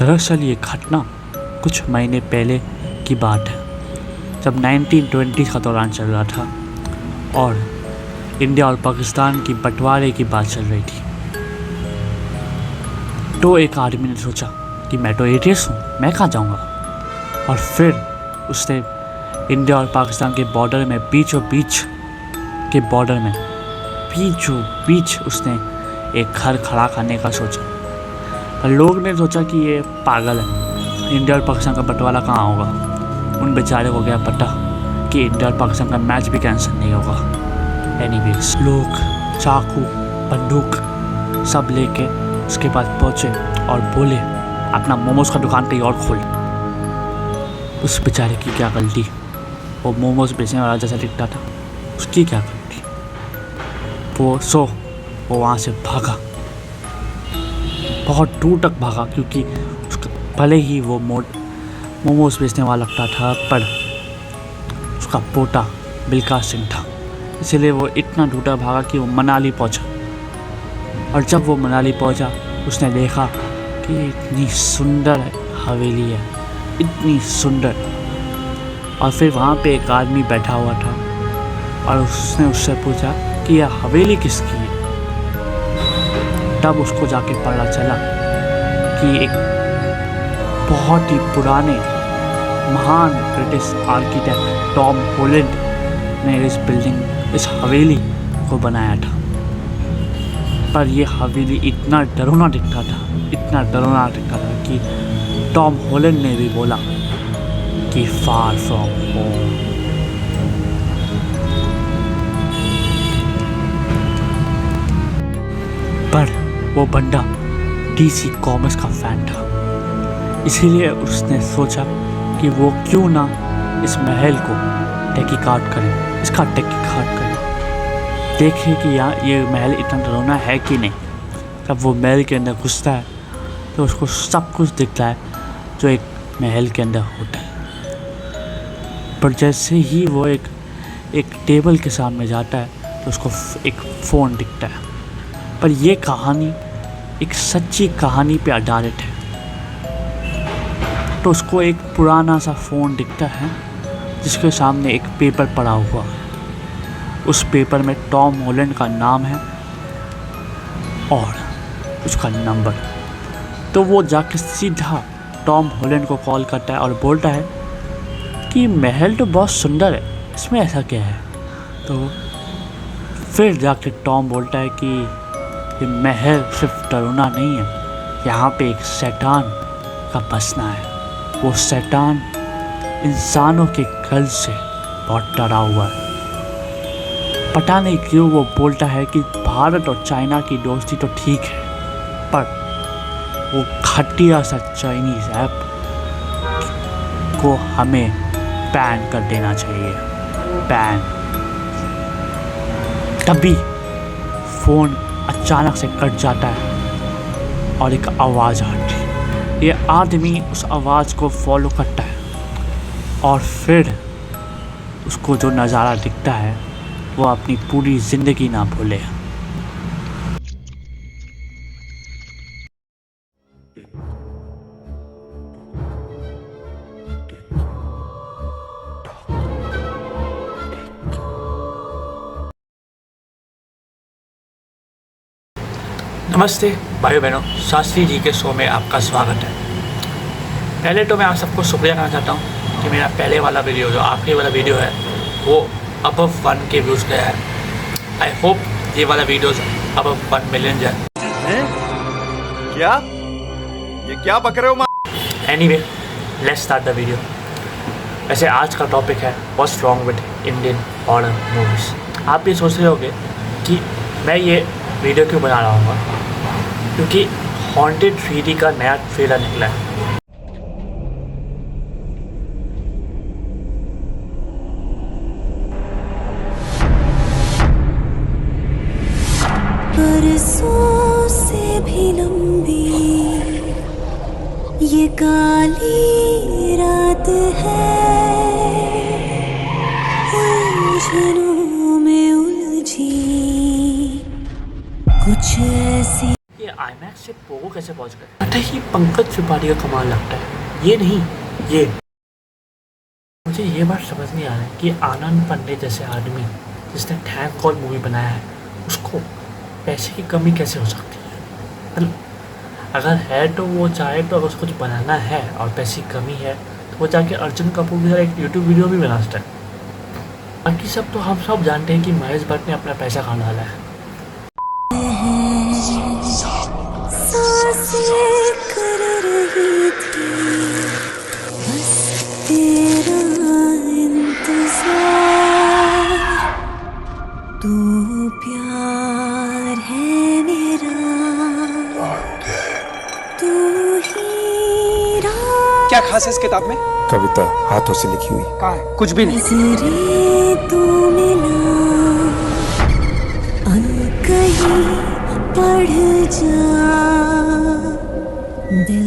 दरअसल ये घटना कुछ महीने पहले की बात है, जब 1920 का दौरान चल रहा था और इंडिया और पाकिस्तान की बंटवारे की बात चल रही थी। तो एक आदमी ने सोचा कि मैं तो एटीएस हूँ, मैं कहाँ जाऊँगा। और फिर उसने इंडिया और पाकिस्तान के बॉर्डर में बीचों बीच उसने एक घर खड़ा करने का सोचा। पर लोग ने सोचा कि ये पागल है, इंडिया और पाकिस्तान का बंटवारा कहाँ होगा। उन बेचारे को क्या पता कि इंडिया और पाकिस्तान का मैच भी कैंसिल नहीं होगा। एनीवेज, लोग चाकू बंदूक सब लेके उसके पास पहुँचे और बोले अपना मोमोज का दुकान कहीं और खोल। उस बेचारे की क्या गलती, वो मोमोज बेचने वाला जैसा दिखता था, उसकी क्या गलती। वो वहाँ से भागा, बहुत दूर तक भागा, क्योंकि भले ही वो मोमोज बेचने वाला लगता था, पर उसका पोता बिल्का सिंह था। इसलिए वो इतना दूर तक भागा कि वो मनाली पहुँचा। और जब वो मनाली पहुँचा, उसने देखा कि इतनी सुंदर हवेली है, इतनी सुंदर। और फिर वहाँ पे एक आदमी बैठा हुआ था और उसने उससे पूछा कि यह हवेली किसकी है। तब उसको जाके पता चला कि एक बहुत ही पुराने महान ब्रिटिश आर्किटेक्ट टॉम हॉलैंड ने इस हवेली को बनाया था। पर यह हवेली इतना डरावना दिखता था कि टॉम हॉलैंड ने भी बोला कि फार फ्रॉम होम। पर वो बंदा डीसी कॉमिक्स का फैन था, इसीलिए उसने सोचा कि वो क्यों ना इस महल को तहकीकात करे, देखे कि ये महल इतना डरावना है कि नहीं। जब वो महल के अंदर घुसता है तो उसको सब कुछ दिखता है जो एक महल के अंदर होता है। पर जैसे ही वो एक टेबल के सामने जाता है तो उसको एक फ़ोन दिखता है। पर ये कहानी एक सच्ची कहानी पे आधारित है। तो उसको एक पुराना सा फ़ोन दिखता है जिसके सामने एक पेपर पड़ा हुआ है। उस पेपर में टॉम हॉलैंड का नाम है और उसका नंबर। तो वो जाके सीधा टॉम हॉलैंड को कॉल करता है और बोलता है कि महल तो बहुत सुंदर है, इसमें ऐसा क्या है। तो फिर जाके टॉम बोलता है कि ये महल सिर्फ डरावना नहीं है, यहाँ पे एक शैतान का बसना है। वो शैतान इंसानों के गल से बहुत डरा हुआ है। पता नहीं क्यों वो बोलता है कि भारत और चाइना की दोस्ती तो ठीक है, पर वो घटिया सा चाइनीज़ ऐप को हमें बैन कर देना चाहिए, बैन। तभी फ़ोन अचानक से कट जाता है और एक आवाज़ आती है। ये आदमी उस आवाज़ को फॉलो करता है और फिर उसको जो नज़ारा दिखता है वो अपनी पूरी ज़िंदगी ना भूले। नमस्ते भाइयों बहनों, शास्त्री जी के शो में आपका स्वागत है। पहले तो मैं आप सबको शुक्रिया करना चाहता हूँ कि मेरा पहले वाला वीडियो जो आखिरी वाला वीडियो है वो अबव 1 के व्यूज़ गया है। आई होप ये वाला वीडियोस अबव 1 मिलियन जाए। क्या ये क्या बक रहे हो? Anyway, let's start the video. वैसे आज का टॉपिक है what's wrong with Indian horror movies. आप ये सोच रहे होंगे कि मैं ये वीडियो क्यों बना रहा हूँ, क्योंकि हॉन्टेड 3D का नया ट्रेलर निकला है। बरसों से भी लंबी ये काली रात है, उलझनों में उलझी कुछ ऐसी। ये IMAX से पोगो कैसे पहुंच गए? पता ही पंकज त्रिपाठी का कमाल लगता है, ये नहीं ये। मुझे ये बात समझ नहीं आ रहा है कि आनंद पांडे जैसे आदमी जिसने थैंक कॉल मूवी बनाया है, उसको पैसे की कमी कैसे हो सकती है? मतलब अगर है तो वो चाहे तो, अगर उसको कुछ बनाना है और पैसे की कमी है तो वो जाके अर्जुन कपूर के साथ एक यूट्यूब वीडियो भी बना सकता है। बाकी सब तो हम सब जानते हैं कि महेश भट्ट ने अपना पैसा खा डाला है। सांसें कर रही थी बस तेरा इंतजार, तू प्यार है मेरा, तू ही रात क्या खास है इस किताब में? कविता हाथों से लिखी हुई। कहाँ है? कुछ भी नहीं। नजरें तू मिला अनकही पढ़ जा।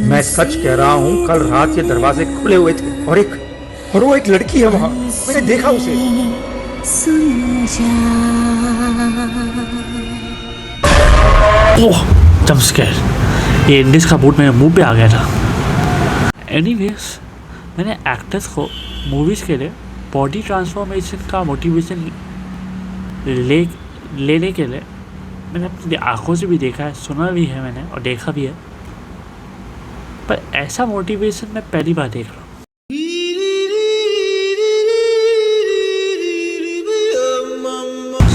मैं सच कह रहा हूँ, कल रात ये दरवाजे खुले हुए थे और वो एक लड़की है वहाँ, मैंने देखा उसे। सुन जा। ओह जंप स्केयर, ये इंडिस का बूट मेरे मुंह पे आ गया था। एनीवेज, मैंने एक्टर्स को मूवीज़ के लिए बॉडी ट्रांसफॉर्मेशन का मोटिवेशन लेने के लिए मैंने अपनी आँखों से भी देखा है, सुना भी है मैंने और देखा भी है, पर ऐसा मोटिवेशन मैं पहली बार देख रहा हूँ।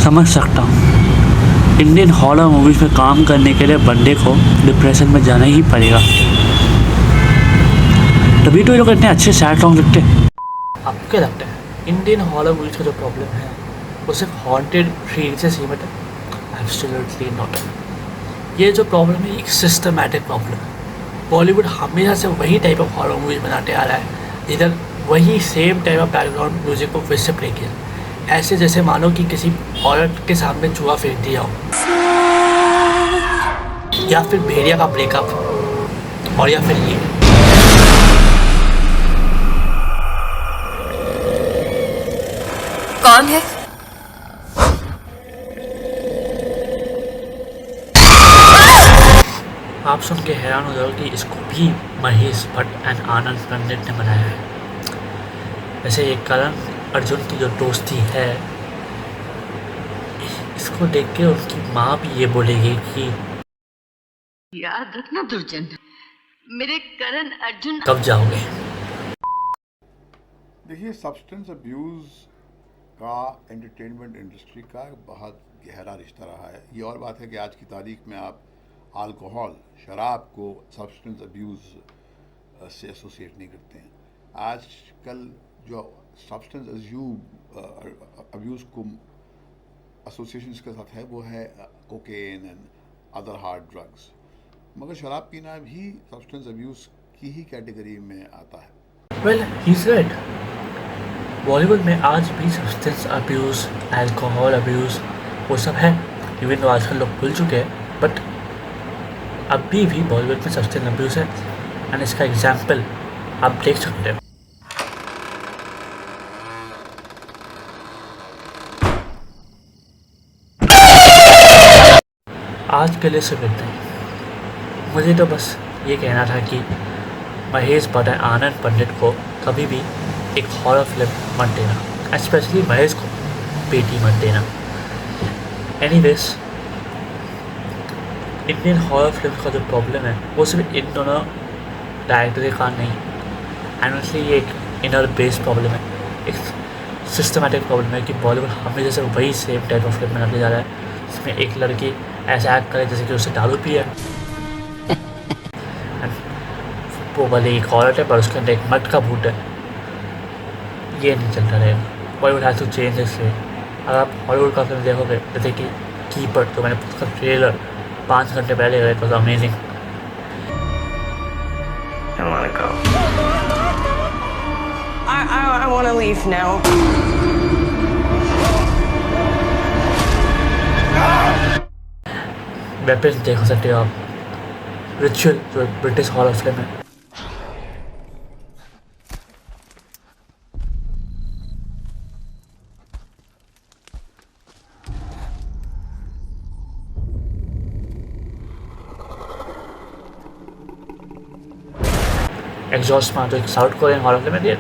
समझ सकता हूँ, इंडियन हॉरर मूवीज़ में काम करने के लिए बंदे को डिप्रेशन में जाना ही पड़ेगा, तभी तो ये लोग इतने अच्छे सैड सॉन्ग लिखते हैं। आपको क्या लगता है इंडियन हॉरर मूवीज़ का जो प्रॉब्लम है वो सिर्फ हॉन्टेड फील से सीमित है? Absolutely not. ये जो प्रॉब्लम है एक सिस्टमैटिक प्रॉब्लम है। बॉलीवुड हमेशा से वही टाइप ऑफ हॉरर मूवीज बनाते आ रहा है, इधर वही same type of background music को फिर से प्ले किया, ऐसे जैसे मानो कि किसी औरत के सामने चूहा फेंक दिया हो, या फिर भेड़िया का ब्रेकअप, और या फिर ये। कौन है? आप सुन के हैरान हो जाओगे कि इसको भी महेश भट्ट एंड आनंद पंडित ने बनाया है। वैसे ये करण अर्जुन की जो दोस्ती है, इसको देख के उनकी माँ भी ये बोलेगी कि याद रखना दुर्जन, मेरे करण अर्जुन कब जाओगे। देखिए, सब्सटेंस अब्यूज़ का एंटरटेनमेंट इंडस्ट्री का बहुत गहरा रिश्ता रहा है। ये और बात है कि आज की तारीख में आप अल्कोहल, शराब को सब्सटेंस अब्यूज़ से एसोसिएट नहीं करते हैं। आजकल जो सब्सटेंस अब्यूज़ को एसोसिएशन के साथ है वो है cocaine and other hard drugs, मगर शराब पीना भी सब्सटेंस अब्यूज़ की ही कैटेगरी में आता है। Well he is right, Bollywood में आज भी सब्सटेंस अब्यूज़, अल्कोहल अब्यूज़ वो सब है, इवन तो आजकल लोग भूल चुके हैं, बट अभी भी बॉलीवुड में सब्सटेंस अब्यूज़ है। एंड इसका एग्जाम्पल आप देख सकते हो। आज के लिए सिर्फ इतना ही। मुझे तो बस ये कहना था कि महेश भट्ट और आनंद पंडित को कभी भी एक हॉरर फिल्म मत देना, स्पेशली महेश को बेटी मत देना। एनीवेज, इंडियन हॉरर फिल्म का जो प्रॉब्लम है वो सिर्फ इन दोनों डायरेक्टर का नहीं, एंडली ये एक इनर बेस प्रॉब्लम है, एक सिस्टमेटिक प्रॉब्लम है कि बॉलीवुड हमेशा से वही सेम टाइप ऑफ फिल्म बनाते जा रहा है जिसमें एक लड़की ऐसा एक्ट करे जैसे कि उससे दारू पिए, वो भले एक औरत है पर उसके अंदर एक मर्द का भूत है। ये नहीं चलता रहेगा, Bollywood has to change this way. अगर आप हॉलीवुड का फिल्म देखोगे जैसे कि कीपर, तो मैंने उसका ट्रेलर 5 घंटे पहले गया, it was amazing. I want to go. I want to leave now. Weapons देख सकते हो आप, रिचुअल जो ब्रिटिश हॉरर फिल्म है। एग्जॉस्ट मार दो एक साउथ कोरियन हॉरर फिल्म है,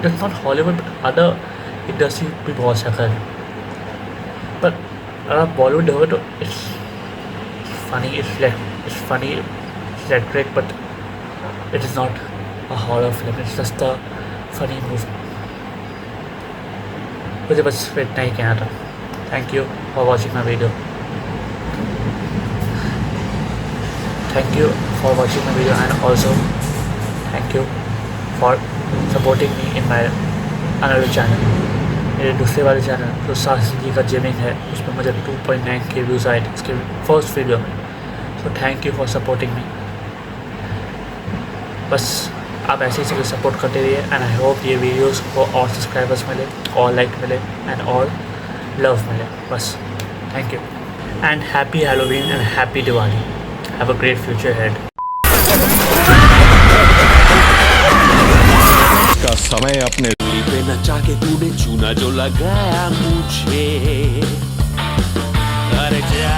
it's not Hollywood but other industry भी बहुत अच्छा कर, पर अगर आप बॉलीवुड देखोगे तो it's funny, it's funny, it's great, but it is not a horror film, it's just a funny movie. मुझे बस इतना ही कहना था। Thank you for watching my video, thank you for watching my video, and also thank you for supporting me in my another channel। मेरे दूसरे वाले channel जो साहसी जी का गेमिंग है उसमें मुझे 2.9K व्यूज़ आए थे इसके फर्स्ट वीडियो में। So thank you for supporting me. बस आप ऐसे ही सभी सपोर्ट करते रहिए, एंड आई होप ये वीडियोस को और सब्सक्राइबर्स मिले, और लाइक मिले, एंड और लव मिले। बस thank you and happy Halloween and happy Diwali. Have a great future ahead। का समय अपने पे नचा के तूने चूना जो लगाया मुझे, अरे जा